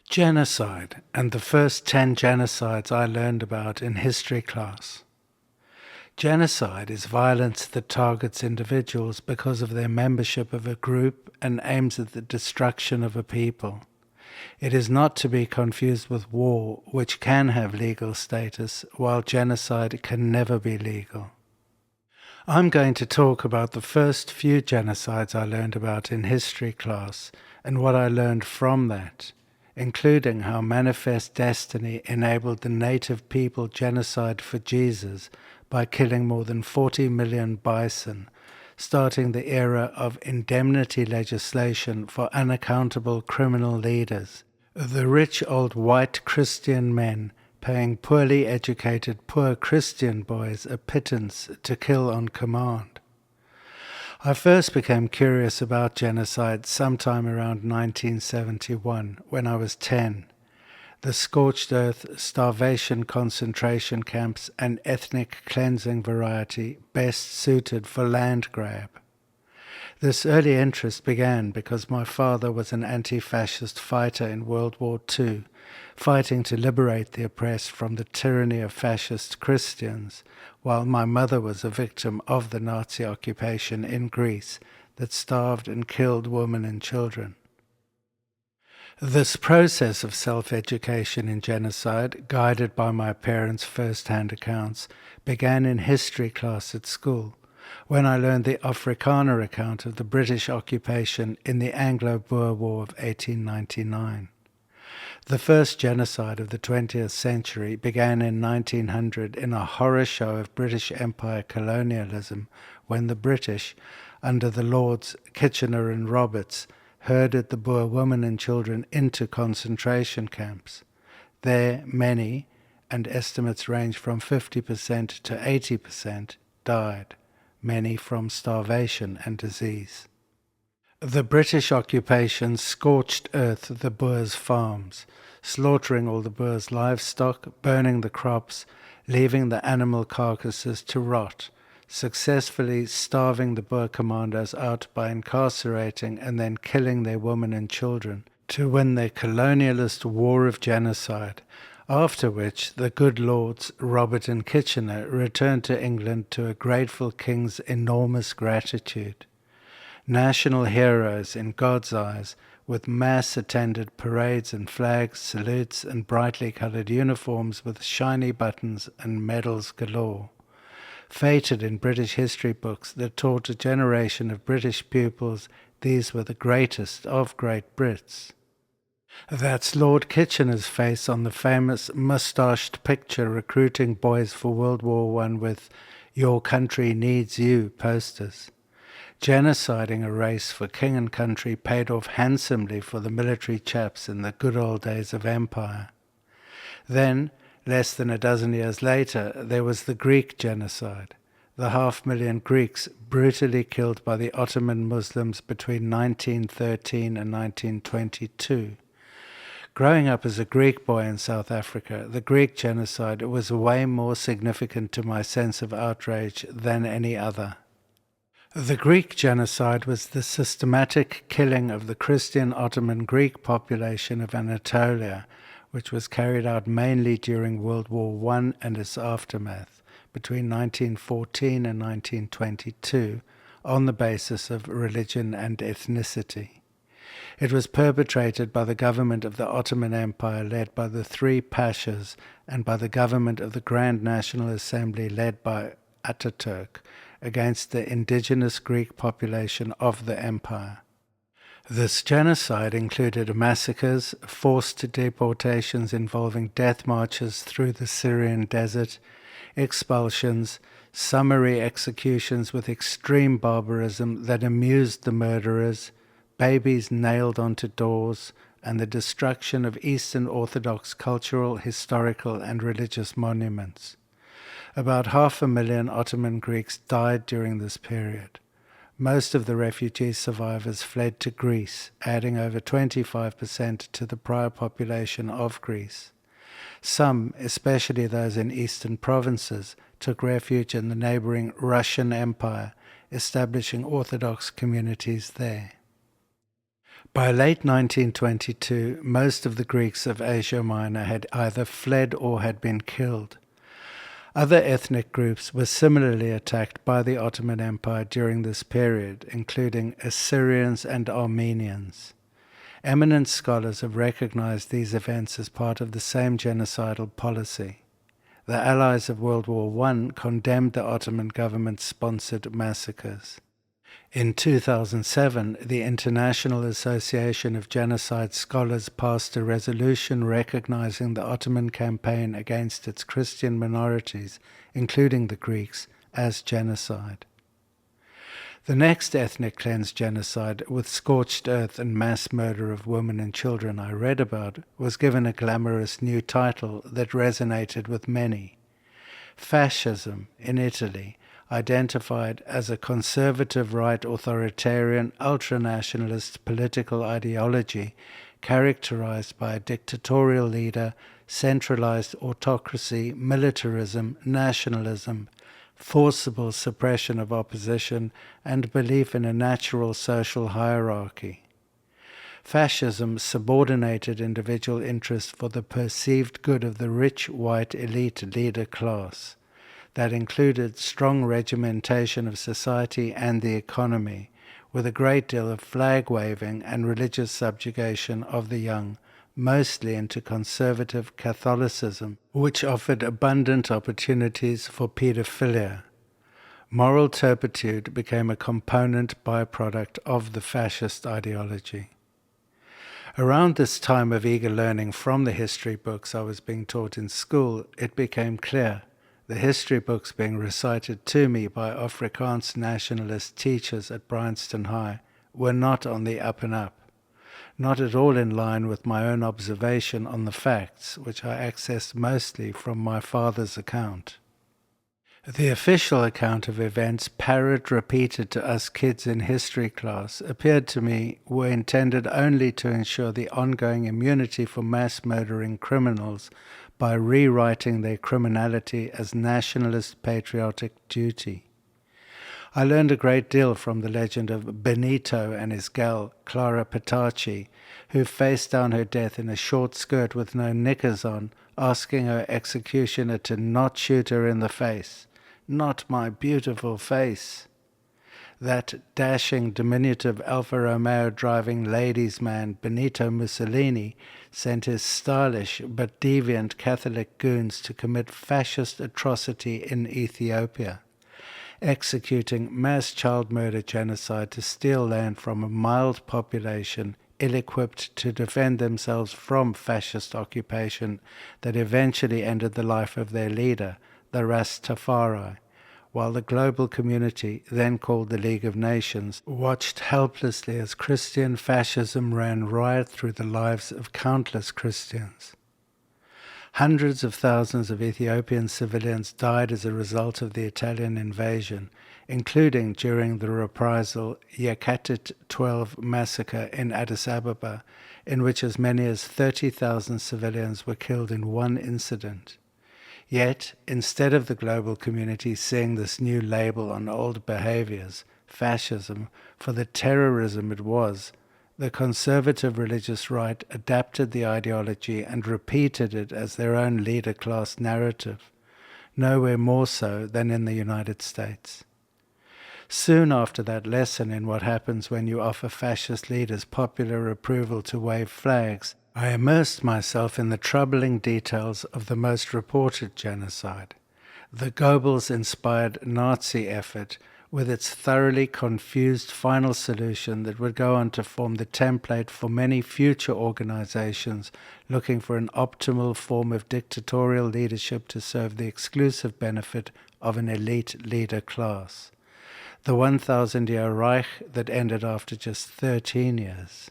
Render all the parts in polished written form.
Genocide and the first 10 genocides I learned about in history class. Genocide is violence that targets individuals because of their membership of a group and aims at the destruction of a people. It is not to be confused with war, which can have legal status, while genocide can never be legal. I'm going to talk about the first few genocides I learned about in history class and what I learned from that, including how Manifest Destiny enabled the native people genocide for Jesus by killing more than 40 million bison, starting the era of indemnity legislation for unaccountable criminal leaders, the rich old white Christian men paying poorly educated poor Christian boys a pittance to kill on command. I first became curious about genocide sometime around 1971, when I was 10. The scorched earth, starvation concentration camps, and ethnic cleansing variety best suited for land grab. This early interest began because my father was an anti-fascist fighter in World War II, fighting to liberate the oppressed from the tyranny of fascist Christians, while my mother was a victim of the Nazi occupation in Greece that starved and killed women and children. This process of self-education in genocide, guided by my parents' first-hand accounts, began in history class at school, when I learned the Afrikaner account of the British occupation in the Anglo-Boer War of 1899. The first genocide of the 20th century began in 1900 in a horror show of British Empire colonialism when the British, under the Lords Kitchener and Roberts, herded the Boer women and children into concentration camps. There, many, and estimates range from 50% to 80%, died, many from starvation and disease. The British occupation scorched earth the Boers' farms, slaughtering all the Boers' livestock, burning the crops, leaving the animal carcasses to rot, successfully starving the Boer commandos out by incarcerating and then killing their women and children to win their colonialist war of genocide, after which the good lords Robert and Kitchener returned to England to a grateful king's enormous gratitude. National heroes in God's eyes, with mass-attended parades and flags, salutes, and brightly coloured uniforms with shiny buttons and medals galore. Fated in British history books that taught a generation of British pupils these were the greatest of great Brits. That's Lord Kitchener's face on the famous moustached picture recruiting boys for World War I with "Your country needs you" posters. Genociding a race for king and country paid off handsomely for the military chaps in the good old days of empire. Then, less than a dozen years later, there was the Greek genocide, the 500,000 Greeks brutally killed by the Ottoman Muslims between 1913 and 1922. Growing up as a Greek boy in South Africa, the Greek genocide was way more significant to my sense of outrage than any other. The Greek genocide was the systematic killing of the Christian Ottoman Greek population of Anatolia, which was carried out mainly during World War I and its aftermath, between 1914 and 1922, on the basis of religion and ethnicity. It was perpetrated by the government of the Ottoman Empire led by the three Pashas and by the government of the Grand National Assembly led by Ataturk, against the indigenous Greek population of the empire. This genocide included massacres, forced deportations involving death marches through the Syrian desert, expulsions, summary executions with extreme barbarism that amused the murderers, babies nailed onto doors, and the destruction of Eastern Orthodox cultural, historical, and religious monuments. About 500,000 Ottoman Greeks died during this period. Most of the refugee survivors fled to Greece, adding over 25% to the prior population of Greece. Some, especially those in eastern provinces, took refuge in the neighboring Russian Empire, establishing Orthodox communities there. By late 1922, most of the Greeks of Asia Minor had either fled or had been killed. Other ethnic groups were similarly attacked by the Ottoman Empire during this period, including Assyrians and Armenians. Eminent scholars have recognized these events as part of the same genocidal policy. The Allies of World War I condemned the Ottoman government-sponsored massacres. In 2007, the International Association of Genocide Scholars passed a resolution recognizing the Ottoman campaign against its Christian minorities, including the Greeks, as genocide. The next ethnic cleanse genocide, with scorched earth and mass murder of women and children I read about, was given a glamorous new title that resonated with many. Fascism in Italy, identified as a conservative right authoritarian ultranationalist political ideology characterized by a dictatorial leader, centralized autocracy, militarism, nationalism, forcible suppression of opposition, and belief in a natural social hierarchy. Fascism subordinated individual interests for the perceived good of the rich white elite leader class. That included strong regimentation of society and the economy, with a great deal of flag-waving and religious subjugation of the young, mostly into conservative Catholicism, which offered abundant opportunities for paedophilia. Moral turpitude became a component byproduct of the fascist ideology. Around this time of eager learning from the history books I was being taught in school, it became clear the history books being recited to me by Afrikaans nationalist teachers at Bryanston High were not on the up and up, not at all in line with my own observation on the facts, which I accessed mostly from my father's account. The official account of events repeated to us kids in history class appeared to me were intended only to ensure the ongoing immunity for mass murdering criminals by rewriting their criminality as nationalist patriotic duty. I learned a great deal from the legend of Benito and his gal, Clara Petacci, who faced down her death in a short skirt with no knickers on, asking her executioner to not shoot her in the face. Not my beautiful face. That dashing, diminutive Alfa Romeo driving ladies' man, Benito Mussolini, sent his stylish but deviant Catholic goons to commit fascist atrocity in Ethiopia, executing mass child murder genocide to steal land from a mild population ill-equipped to defend themselves from fascist occupation that eventually ended the life of their leader, the Rastafari, while the global community, then called the League of Nations, watched helplessly as Christian fascism ran riot through the lives of countless Christians. Hundreds of thousands of Ethiopian civilians died as a result of the Italian invasion, including during the reprisal Yekatit 12 massacre in Addis Ababa, in which as many as 30,000 civilians were killed in one incident. Yet, instead of the global community seeing this new label on old behaviors, fascism, for the terrorism it was, the conservative religious right adapted the ideology and repeated it as their own leader-class narrative, nowhere more so than in the United States. Soon after that lesson in what happens when you offer fascist leaders popular approval to wave flags, I immersed myself in the troubling details of the most reported genocide, the Goebbels-inspired Nazi effort, with its thoroughly confused final solution that would go on to form the template for many future organizations looking for an optimal form of dictatorial leadership to serve the exclusive benefit of an elite leader class. The 1,000-year Reich that ended after just 13 years.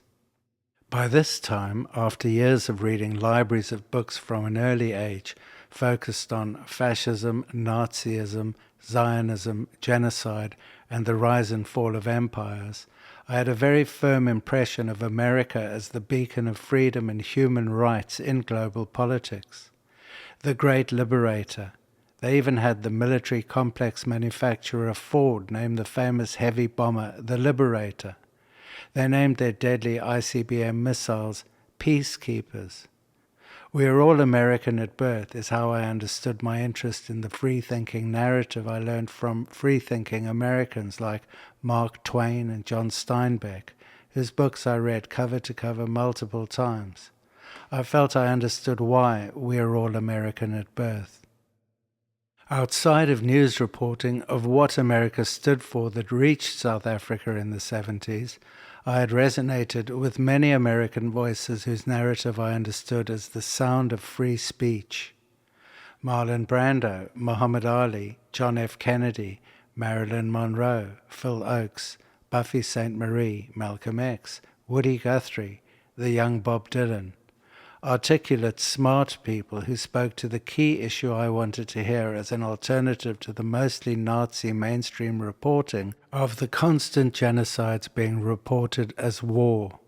By this time, after years of reading libraries of books from an early age focused on fascism, Nazism, Zionism, genocide, and the rise and fall of empires, I had a very firm impression of America as the beacon of freedom and human rights in global politics. The great liberator. They even had the military complex manufacturer Ford name the famous heavy bomber the Liberator. They named their deadly ICBM missiles peacekeepers. "We are all American at birth" is how I understood my interest in the free-thinking narrative I learned from free-thinking Americans like Mark Twain and John Steinbeck, whose books I read cover to cover multiple times. I felt I understood why we are all American at birth. Outside of news reporting of what America stood for that reached South Africa in the 70s, I had resonated with many American voices whose narrative I understood as the sound of free speech. Marlon Brando, Muhammad Ali, John F. Kennedy, Marilyn Monroe, Phil Oakes, Buffy St. Marie, Malcolm X, Woody Guthrie, the young Bob Dylan. Articulate, smart people who spoke to the key issue I wanted to hear as an alternative to the mostly Nazi mainstream reporting of the constant genocides being reported as war,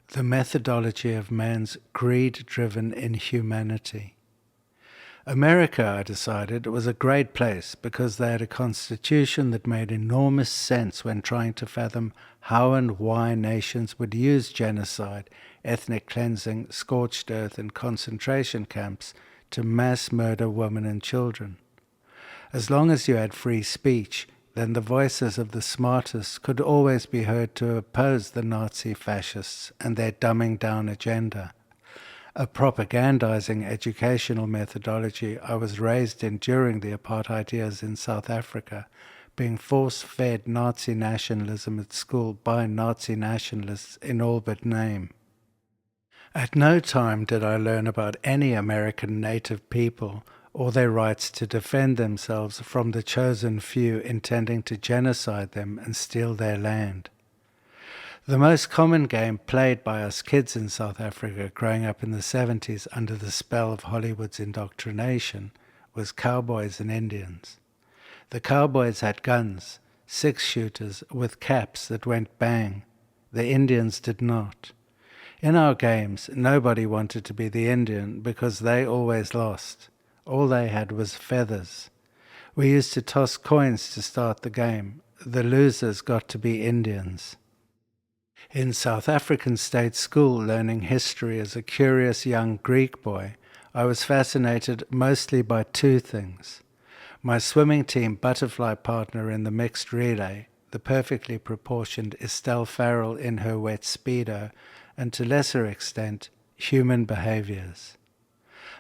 the methodology of man's greed-driven inhumanity. America, I decided, was a great place because they had a constitution that made enormous sense when trying to fathom how and why nations would use genocide, ethnic cleansing, scorched earth, and concentration camps to mass murder women and children. As long as you had free speech, then the voices of the smartest could always be heard to oppose the Nazi fascists and their dumbing down agenda. A propagandizing educational methodology I was raised in during the apartheid years in South Africa, being force-fed Nazi nationalism at school by Nazi nationalists in all but name. At no time did I learn about any American native people or their rights to defend themselves from the chosen few intending to genocide them and steal their land. The most common game played by us kids in South Africa growing up in the 70s under the spell of Hollywood's indoctrination was cowboys and Indians. The cowboys had guns, six-shooters with caps that went bang. The Indians did not. In our games, nobody wanted to be the Indian because they always lost. All they had was feathers. We used to toss coins to start the game. The losers got to be Indians. In South African state school, learning history as a curious young Greek boy, I was fascinated mostly by two things. My swimming team butterfly partner in the mixed relay, the perfectly proportioned Estelle Farrell in her wet Speedo, and to lesser extent, human behaviors.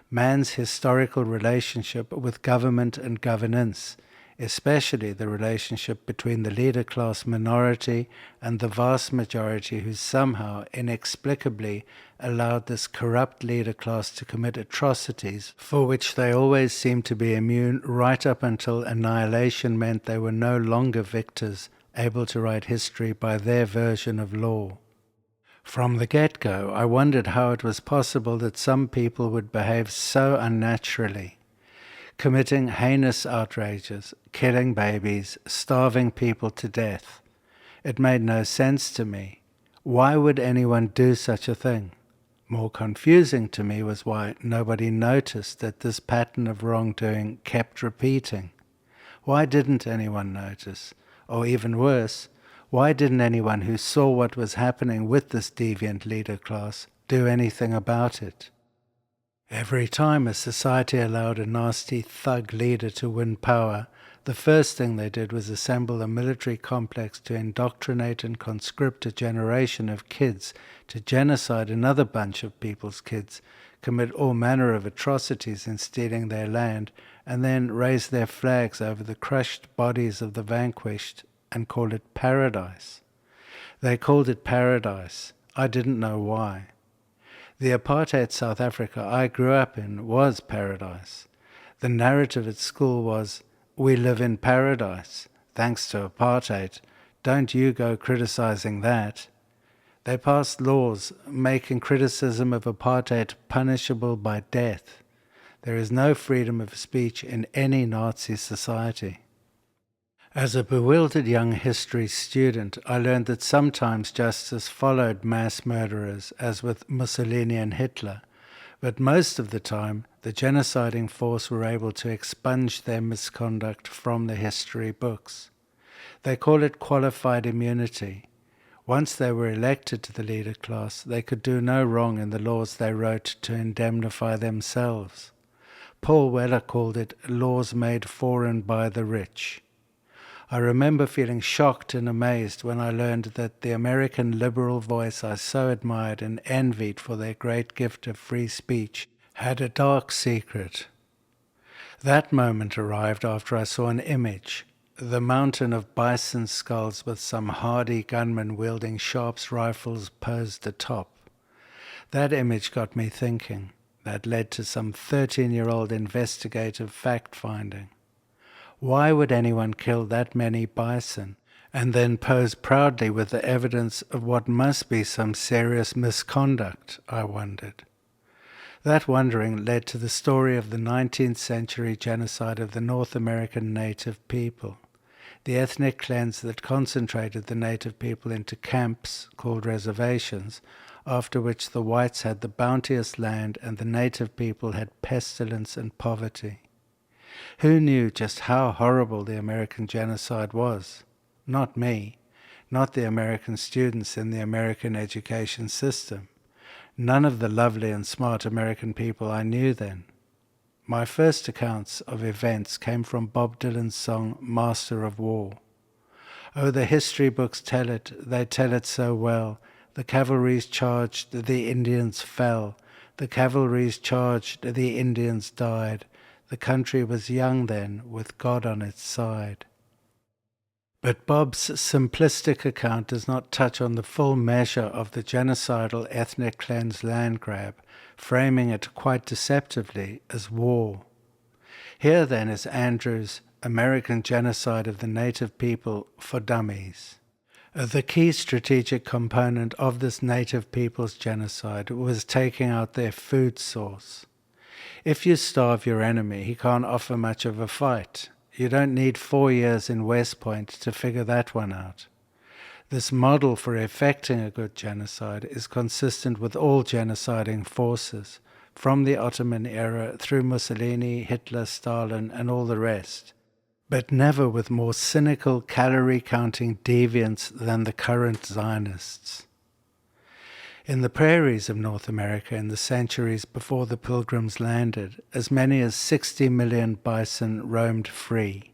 Man's historical relationship with government and governance, especially the relationship between the leader class minority and the vast majority who somehow, inexplicably, allowed this corrupt leader class to commit atrocities for which they always seemed to be immune right up until annihilation meant they were no longer victors, able to write history by their version of law. From the get-go, I wondered how it was possible that some people would behave so unnaturally, committing heinous outrages, killing babies, starving people to death. It made no sense to me. Why would anyone do such a thing? More confusing to me was why nobody noticed that this pattern of wrongdoing kept repeating. Why didn't anyone notice? Or even worse, why didn't anyone who saw what was happening with this deviant leader class do anything about it? Every time a society allowed a nasty thug leader to win power, the first thing they did was assemble a military complex to indoctrinate and conscript a generation of kids to genocide another bunch of people's kids, commit all manner of atrocities in stealing their land, and then raise their flags over the crushed bodies of the vanquished and call it paradise. They called it paradise. I didn't know why. The apartheid South Africa I grew up in was paradise. The narrative at school was, "We live in paradise, thanks to apartheid. Don't you go criticizing that." They passed laws making criticism of apartheid punishable by death. There is no freedom of speech in any Nazi society. As a bewildered young history student, I learned that sometimes justice followed mass murderers, as with Mussolini and Hitler, but most of the time the genociding force were able to expunge their misconduct from the history books. They call it qualified immunity. Once they were elected to the leader class, they could do no wrong in the laws they wrote to indemnify themselves. Paul Weller called it laws made for and by the rich. I remember feeling shocked and amazed when I learned that the American liberal voice I so admired and envied for their great gift of free speech had a dark secret. That moment arrived after I saw an image, the mountain of bison skulls with some hardy gunmen wielding Sharps rifles posed atop. That image got me thinking. That led to some 13-year-old investigative fact-finding. Why would anyone kill that many bison and then pose proudly with the evidence of what must be some serious misconduct, I wondered. That wondering led to the story of the 19th century genocide of the North American native people, the ethnic cleanse that concentrated the native people into camps called reservations, after which the whites had the bounteous land and the native people had pestilence and poverty. Who knew just how horrible the American genocide was? Not me, not the American students in the American education system, none of the lovely and smart American people I knew then. My first accounts of events came from Bob Dylan's song Master of War. Oh, the history books tell it, they tell it so well. The cavalries charged, the Indians fell. The cavalries charged, the Indians died. The country was young then, with God on its side. But Bob's simplistic account does not touch on the full measure of the genocidal ethnic cleanse land grab, framing it quite deceptively as war. Here then is Andrew's American Genocide of the Native People for Dummies. The key strategic component of this native people's genocide was taking out their food source. If you starve your enemy, he can't offer much of a fight. You don't need 4 years in West Point to figure that one out. This model for effecting a good genocide is consistent with all genociding forces, from the Ottoman era through Mussolini, Hitler, Stalin, and all the rest, but never with more cynical, calorie-counting deviants than the current Zionists. In the prairies of North America in the centuries before the Pilgrims landed, as many as 60 million bison roamed free.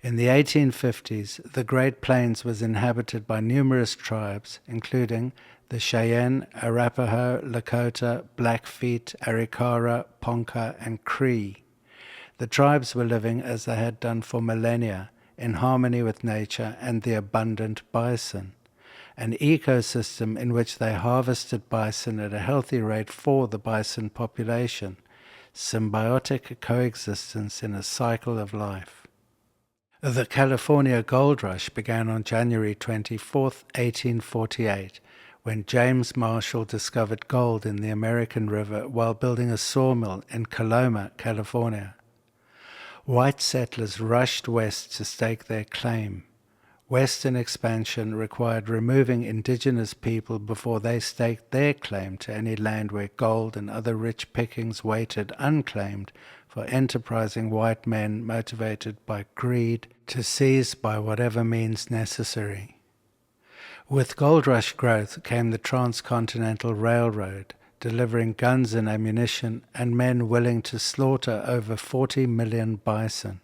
In the 1850s, the Great Plains was inhabited by numerous tribes, including the Cheyenne, Arapaho, Lakota, Blackfeet, Arikara, Ponca, and Cree. The tribes were living as they had done for millennia, in harmony with nature and the abundant bison, an ecosystem in which they harvested bison at a healthy rate for the bison population, symbiotic coexistence in a cycle of life. The California Gold Rush began on January 24, 1848, when James Marshall discovered gold in the American River while building a sawmill in Coloma, California. White settlers rushed west to stake their claim. Western expansion required removing indigenous people before they staked their claim to any land where gold and other rich pickings waited unclaimed for enterprising white men motivated by greed to seize by whatever means necessary. With gold rush growth came the Transcontinental Railroad, delivering guns and ammunition and men willing to slaughter over 40 million bison.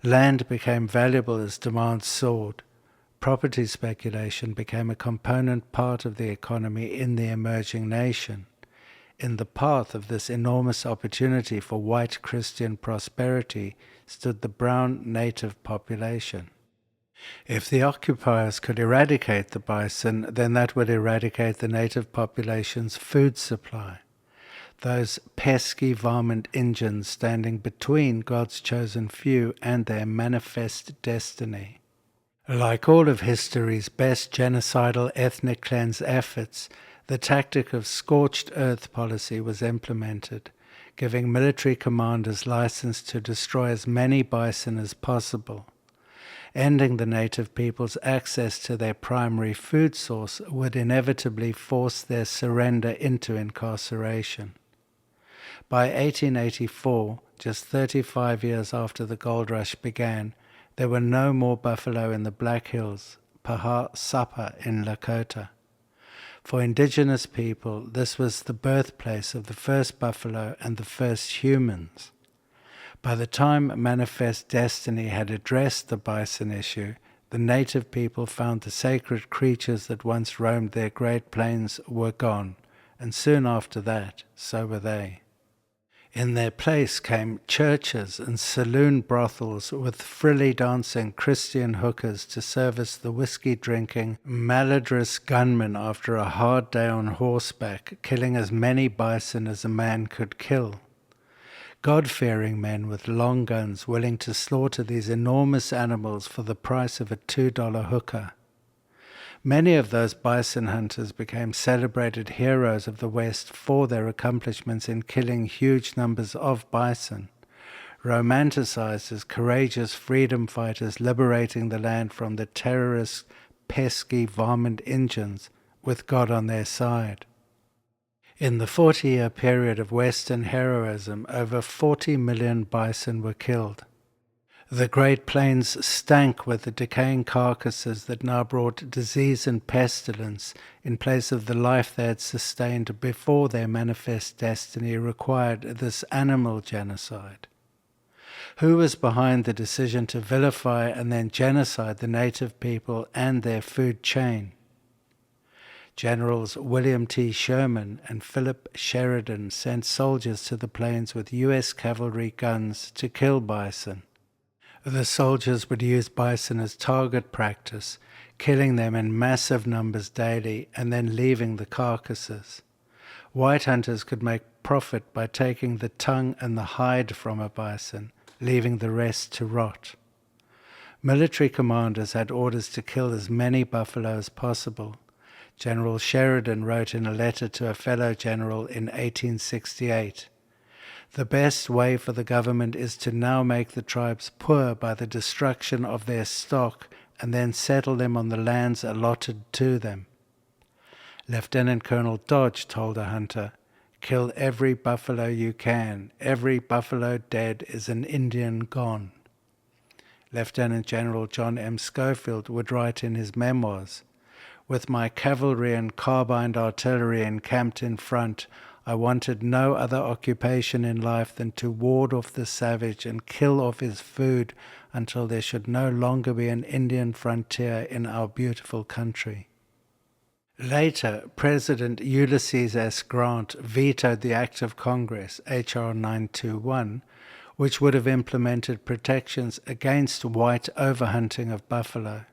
Land became valuable as demand soared. Property speculation became a component part of the economy in the emerging nation. In the path of this enormous opportunity for white Christian prosperity stood the brown native population. If the occupiers could eradicate the bison, then that would eradicate the native population's food supply. Those pesky varmint Injuns standing between God's chosen few and their manifest destiny. Like all of history's best genocidal ethnic cleanse efforts, the tactic of scorched earth policy was implemented, giving military commanders license to destroy as many bison as possible. Ending the native people's access to their primary food source would inevitably force their surrender into incarceration. By 1884, just 35 years after the gold rush began, there were no more buffalo in the Black Hills, Paha Sapa in Lakota. For indigenous people, this was the birthplace of the first buffalo and the first humans. By the time Manifest Destiny had addressed the bison issue, the native people found the sacred creatures that once roamed their Great Plains were gone, and soon after that, so were they. In their place came churches and saloon brothels with frilly dancing Christian hookers to service the whiskey-drinking, malodorous gunmen after a hard day on horseback, killing as many bison as a man could kill. God-fearing men with long guns willing to slaughter these enormous animals for the price of a $2 hooker. Many of those bison hunters became celebrated heroes of the West for their accomplishments in killing huge numbers of bison, romanticized as courageous freedom fighters liberating the land from the terrorist, pesky, varmint Indians with God on their side. In the 40-year period of Western heroism, over 40 million bison were killed. The Great Plains stank with the decaying carcasses that now brought disease and pestilence in place of the life they had sustained before their manifest destiny required this animal genocide. Who was behind the decision to vilify and then genocide the native people and their food chain? Generals William T. Sherman and Philip Sheridan sent soldiers to the plains with U.S. cavalry guns to kill bison. The soldiers would use bison as target practice, killing them in massive numbers daily and then leaving the carcasses. White hunters could make profit by taking the tongue and the hide from a bison, leaving the rest to rot. Military commanders had orders to kill as many buffalo as possible. General Sheridan wrote in a letter to a fellow general in 1868, "The best way for the government is to now make the tribes poor by the destruction of their stock and then settle them on the lands allotted to them." Lieutenant Colonel Dodge told a hunter, "Kill every buffalo you can. Every buffalo dead is an Indian gone." Lieutenant General John M. Schofield would write in his memoirs, "With my cavalry and carbine artillery encamped in front, I wanted no other occupation in life than to ward off the savage and kill off his food until there should no longer be an Indian frontier in our beautiful country." Later, President Ulysses S. Grant vetoed the Act of Congress, H.R. 921, which would have implemented protections against white overhunting of buffalo.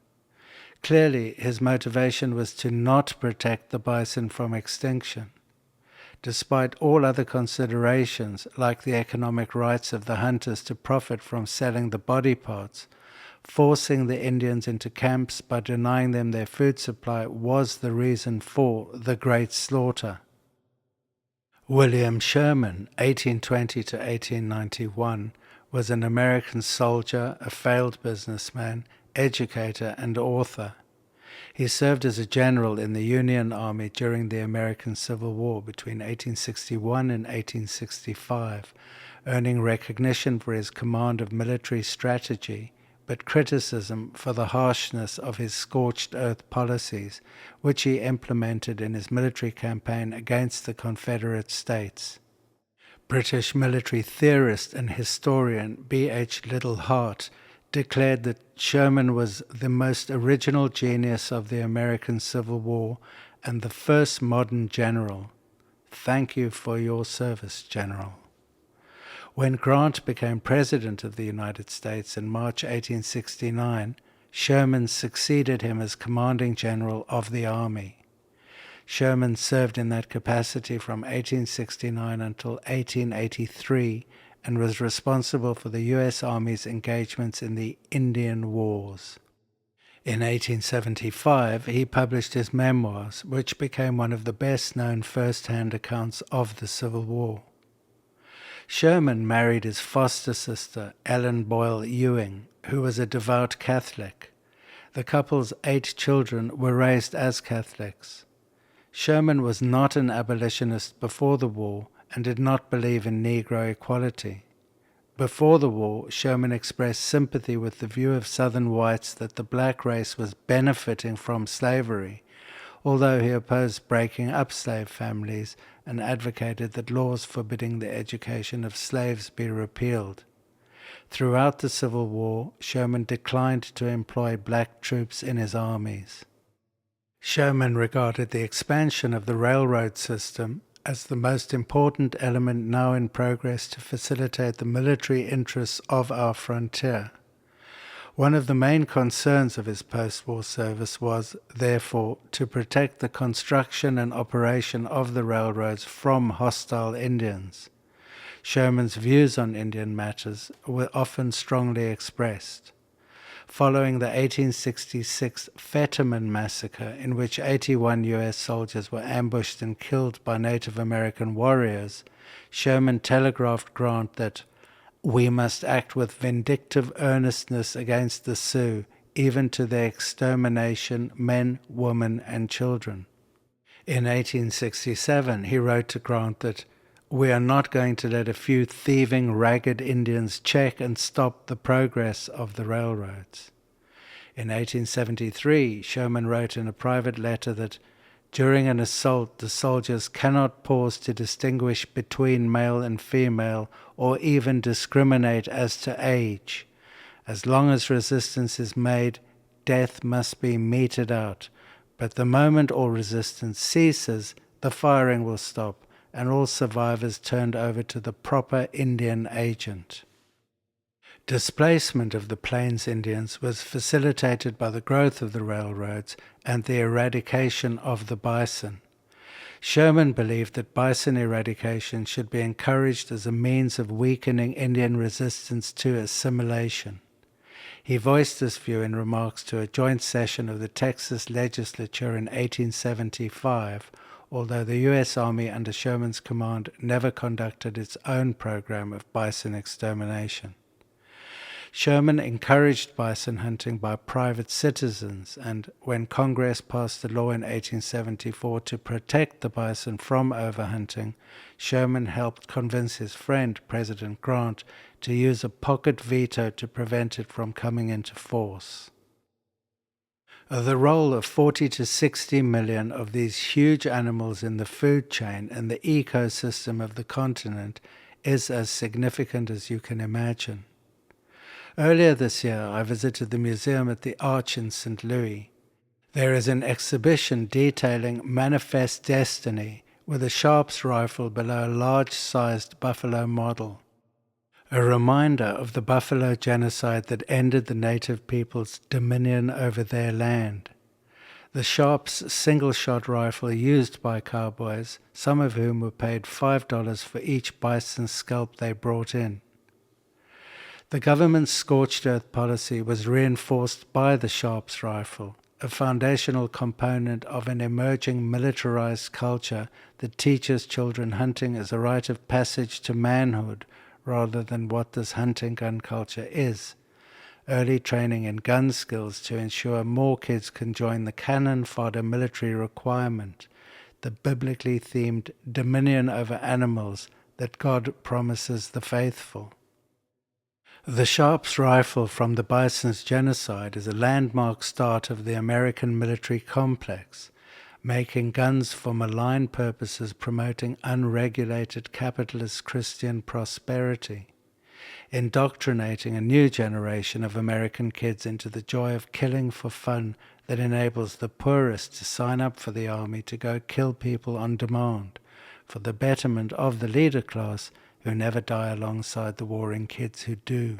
Clearly, his motivation was to not protect the bison from extinction. Despite all other considerations, like the economic rights of the hunters to profit from selling the body parts, forcing the Indians into camps by denying them their food supply was the reason for the Great Slaughter. William Sherman, 1820 to 1891, was an American soldier, a failed businessman, educator, and author. He served as a general in the Union Army during the American Civil War between 1861 and 1865, earning recognition for his command of military strategy, but criticism for the harshness of his scorched earth policies, which he implemented in his military campaign against the Confederate States. British military theorist and historian B.H. Little-Hart declared that Sherman was the most original genius of the American Civil War and the first modern general. Thank you for your service, General. When Grant became President of the United States in March 1869, Sherman succeeded him as Commanding General of the Army. Sherman served in that capacity from 1869 until 1883 and was responsible for the U.S. Army's engagements in the Indian Wars. In 1875, he published his memoirs, which became one of the best-known first-hand accounts of the Civil War. Sherman married his foster sister, Ellen Boyle Ewing, who was a devout Catholic. The couple's 8 children were raised as Catholics. Sherman was not an abolitionist before the war and did not believe in Negro equality. Before the war, Sherman expressed sympathy with the view of Southern whites that the black race was benefiting from slavery, although he opposed breaking up slave families and advocated that laws forbidding the education of slaves be repealed. Throughout the Civil War, Sherman declined to employ black troops in his armies. Sherman regarded the expansion of the railroad system as the most important element now in progress to facilitate the military interests of our frontier. One of the main concerns of his post-war service was, therefore, to protect the construction and operation of the railroads from hostile Indians. Sherman's views on Indian matters were often strongly expressed. Following the 1866 Fetterman massacre, in which 81 U.S. soldiers were ambushed and killed by Native American warriors, Sherman telegraphed Grant that "we must act with vindictive earnestness against the Sioux, even to their extermination, men, women, and children." In 1867, he wrote to Grant that "we are not going to let a few thieving, ragged Indians check and stop the progress of the railroads." In 1873, Sherman wrote in a private letter that during an assault, the soldiers cannot pause to distinguish between male and female or even discriminate as to age. As long as resistance is made, death must be meted out. But the moment all resistance ceases, the firing will stop, and all survivors turned over to the proper Indian agent. Displacement of the Plains Indians was facilitated by the growth of the railroads and the eradication of the bison. Sherman believed that bison eradication should be encouraged as a means of weakening Indian resistance to assimilation. He voiced this view in remarks to a joint session of the Texas legislature in 1875, although the U.S. Army under Sherman's command never conducted its own program of bison extermination. Sherman encouraged bison hunting by private citizens, and when Congress passed a law in 1874 to protect the bison from overhunting, Sherman helped convince his friend, President Grant, to use a pocket veto to prevent it from coming into force. The role of 40 to 60 million of these huge animals in the food chain and the ecosystem of the continent is as significant as you can imagine. Earlier this year, I visited the museum at the Arch in St. Louis. There is an exhibition detailing Manifest Destiny with a Sharps rifle below a large-sized buffalo model, a reminder of the buffalo genocide that ended the native people's dominion over their land. The Sharps single-shot rifle used by cowboys, some of whom were paid $5 for each bison scalp they brought in. The government's scorched earth policy was reinforced by the Sharps rifle, a foundational component of an emerging militarized culture that teaches children hunting as a rite of passage to manhood rather than what this hunting gun culture is. Early training in gun skills to ensure more kids can join the cannon fodder military requirement, the biblically themed dominion over animals that God promises the faithful. The Sharps rifle from the Bison's Genocide is a landmark start of the American military complex, making guns for malign purposes promoting unregulated capitalist Christian prosperity, indoctrinating a new generation of American kids into the joy of killing for fun that enables the poorest to sign up for the army to go kill people on demand, for the betterment of the leader class who never die alongside the warring kids who do.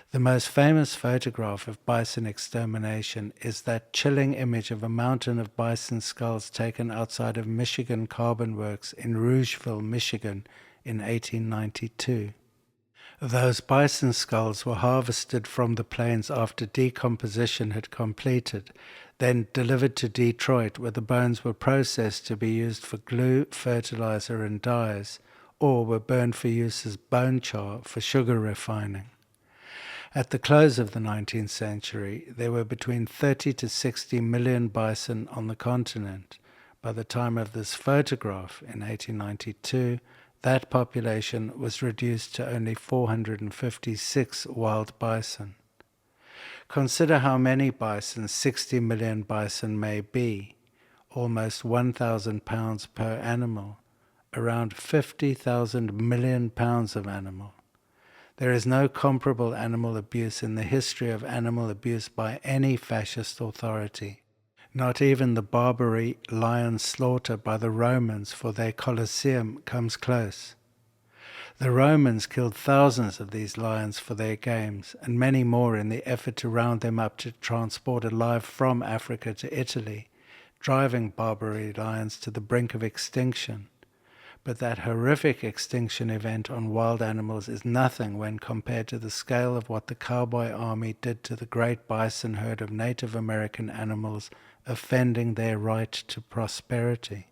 The most famous photograph of bison extermination is that chilling image of a mountain of bison skulls taken outside of Michigan Carbon Works in Rougeville, Michigan in 1892. Those bison skulls were harvested from the plains after decomposition had completed, then delivered to Detroit, where the bones were processed to be used for glue, fertilizer, and dyes, or were burned for use as bone char for sugar refining. At the close of the 19th century, there were between 30 to 60 million bison on the continent. By the time of this photograph, in 1892, that population was reduced to only 456 wild bison. Consider how many bison 60 million bison may be, almost 1,000 pounds per animal, around 50,000 million pounds of animal. There is no comparable animal abuse in the history of animal abuse by any fascist authority. Not even the Barbary lion slaughter by the Romans for their Colosseum comes close. The Romans killed thousands of these lions for their games, and many more in the effort to round them up to transport alive from Africa to Italy, driving Barbary lions to the brink of extinction. But that horrific extinction event on wild animals is nothing when compared to the scale of what the cowboy army did to the great bison herd of Native American animals, offending their right to prosperity.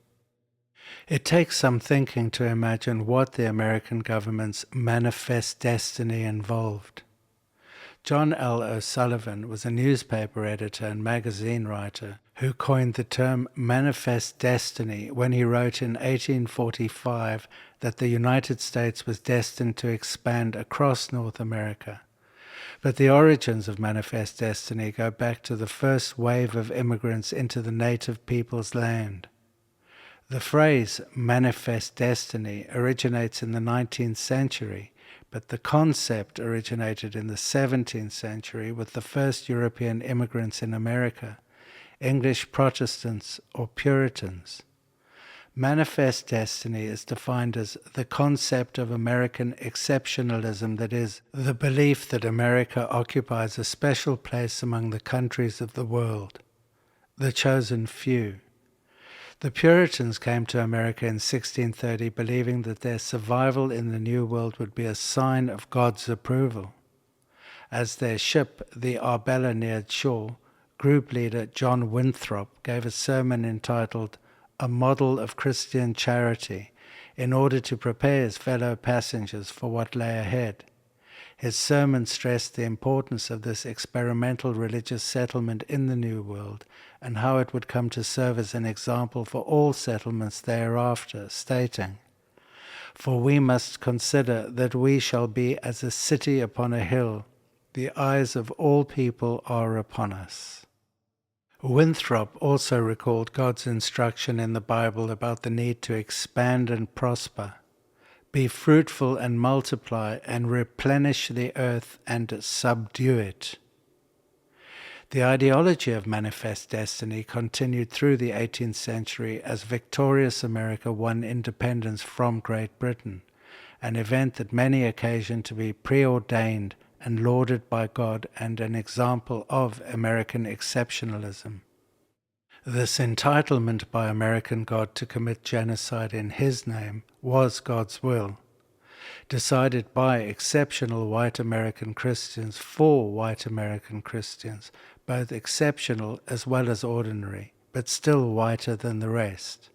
It takes some thinking to imagine what the American government's manifest destiny involved. John L. O'Sullivan was a newspaper editor and magazine writer who coined the term manifest destiny when he wrote in 1845 that the United States was destined to expand across North America. But the origins of manifest destiny go back to the first wave of immigrants into the native people's land. The phrase manifest destiny originates in the 19th century, but the concept originated in the 17th century with the first European immigrants in America, English Protestants or Puritans. Manifest destiny is defined as the concept of American exceptionalism, that is, the belief that America occupies a special place among the countries of the world, the chosen few. The Puritans came to America in 1630 believing that their survival in the New World would be a sign of God's approval. As their ship, the Arbella, neared shore, group leader John Winthrop gave a sermon entitled A Model of Christian Charity in order to prepare his fellow passengers for what lay ahead. His sermon stressed the importance of this experimental religious settlement in the New World and how it would come to serve as an example for all settlements thereafter, stating, "For we must consider that we shall be as a city upon a hill. The eyes of all people are upon us." Winthrop also recalled God's instruction in the Bible about the need to expand and prosper. Be fruitful and multiply and replenish the earth and subdue it. The ideology of manifest destiny continued through the 18th century as victorious America won independence from Great Britain, an event that many occasioned to be preordained and lauded by God and an example of American exceptionalism. This entitlement by American God to commit genocide in His name was God's will, decided by exceptional white American Christians for white American Christians, both exceptional as well as ordinary, but still whiter than the rest.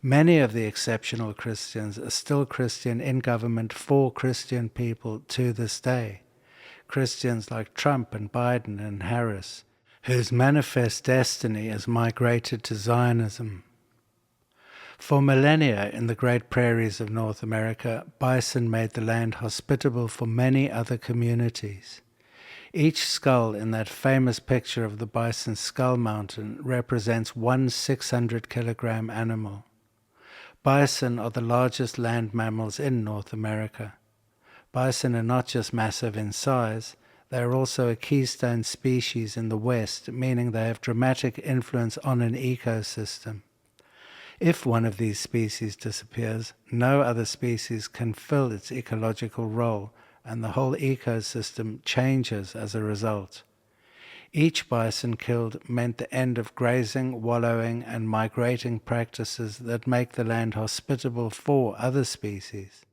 Many of the exceptional Christians are still Christian in government for Christian people to this day. Christians like Trump and Biden and Harris, whose manifest destiny has migrated to Zionism. For millennia in the great prairies of North America, bison made the land hospitable for many other communities. Each skull in that famous picture of the bison skull mountain represents one 600-kilogram animal. Bison are the largest land mammals in North America. Bison are not just massive in size, they are also a keystone species in the West, meaning they have dramatic influence on an ecosystem. If one of these species disappears, no other species can fill its ecological role, and the whole ecosystem changes as a result. Each bison killed meant the end of grazing, wallowing, and migrating practices that make the land hospitable for other species.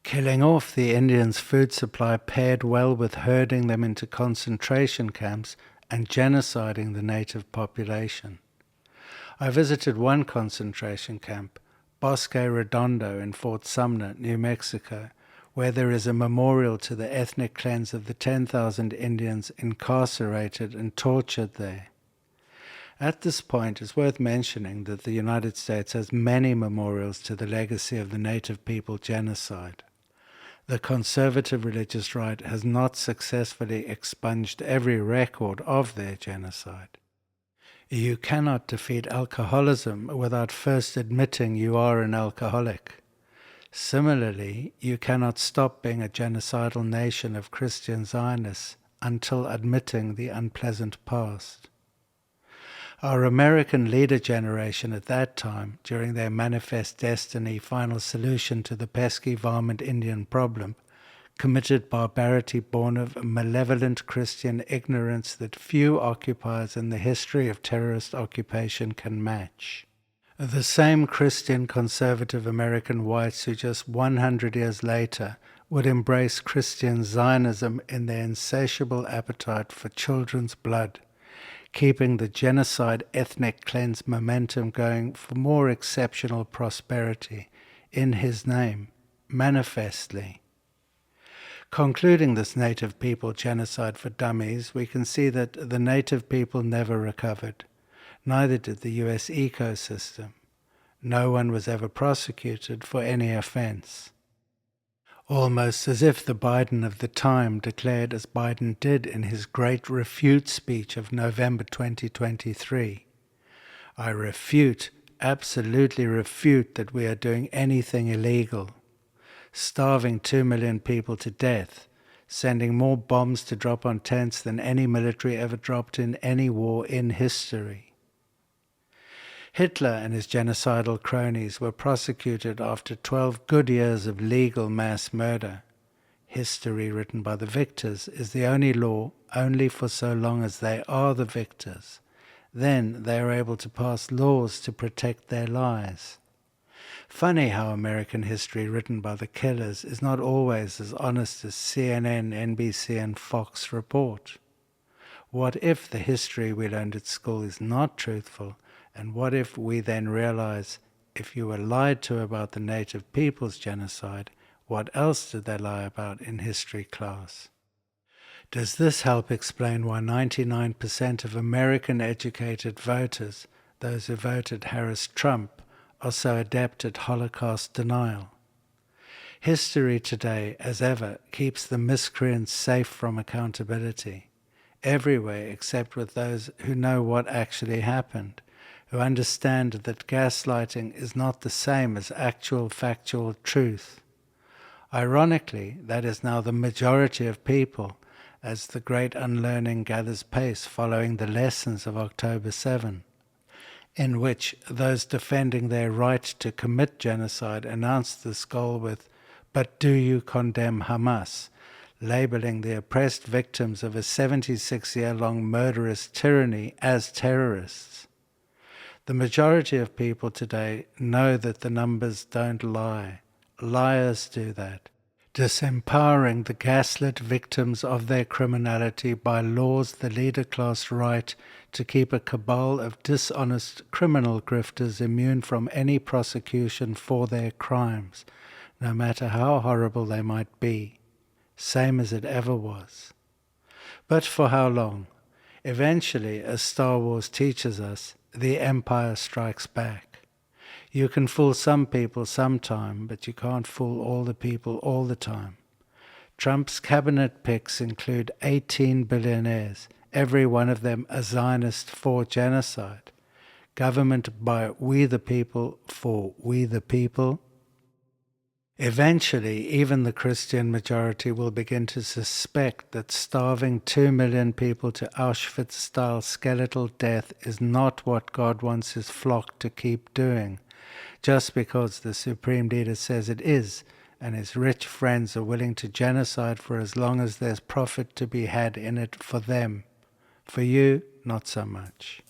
Killing off the Indians' food supply paired well with herding them into concentration camps and genociding the native population. I visited one concentration camp, Bosque Redondo in Fort Sumner, New Mexico, where there is a memorial to the ethnic cleanse of the 10,000 Indians incarcerated and tortured there. At this point, it's worth mentioning that the United States has many memorials to the legacy of the native people genocide. The conservative religious right has not successfully expunged every record of their genocide. You cannot defeat alcoholism without first admitting you are an alcoholic. Similarly, you cannot stop being a genocidal nation of Christian Zionists until admitting the unpleasant past. Our American leader generation at that time, during their Manifest Destiny final solution to the pesky varmint Indian problem, committed barbarity born of malevolent Christian ignorance that few occupiers in the history of terrorist occupation can match. The same Christian conservative American whites who just 100 years later would embrace Christian Zionism in their insatiable appetite for children's blood, keeping the genocide ethnic cleanse momentum going for more exceptional prosperity in his name, manifestly. Concluding this native people genocide for dummies, we can see that the native people never recovered. Neither did the US ecosystem. No one was ever prosecuted for any offense. Almost as if the Biden of the time declared, as Biden did in his great refute speech of November 2023, I refute, absolutely refute that we are doing anything illegal, starving 2 million people to death, sending more bombs to drop on tents than any military ever dropped in any war in history. Hitler and his genocidal cronies were prosecuted after 12 good years of legal mass murder. History written by the victors is the only law only for so long as they are the victors. Then they are able to pass laws to protect their lies. Funny how American history written by the killers is not always as honest as CNN, NBC, and Fox report. What if the history we learned at school is not truthful? And what if we then realize, if you were lied to about the native people's genocide, what else did they lie about in history class? Does this help explain why 99% of American educated voters, those who voted Harris-Trump, are so adept at Holocaust denial? History today, as ever, keeps the miscreants safe from accountability, everywhere except with those who know what actually happened, who understand that gaslighting is not the same as actual factual truth. Ironically, that is now the majority of people, as the great unlearning gathers pace following the lessons of October 7, in which those defending their right to commit genocide announced this goal with, "But do you condemn Hamas?" labeling the oppressed victims of a 76-year-long murderous tyranny as terrorists. The majority of people today know that the numbers don't lie. Liars do that, disempowering the gaslit victims of their criminality by laws the leader class write to keep a cabal of dishonest criminal grifters immune from any prosecution for their crimes, no matter how horrible they might be, same as it ever was. But for how long? Eventually, as Star Wars teaches us, the Empire strikes back. You can fool some people sometime, but you can't fool all the people all the time. Trump's cabinet picks include 18 billionaires, every one of them a Zionist for genocide. Government by we the people for we the people. Eventually, even the Christian majority will begin to suspect that starving 2 million people to Auschwitz-style skeletal death is not what God wants his flock to keep doing, just because the Supreme Leader says it is, and his rich friends are willing to genocide for as long as there's profit to be had in it for them. For you, not so much.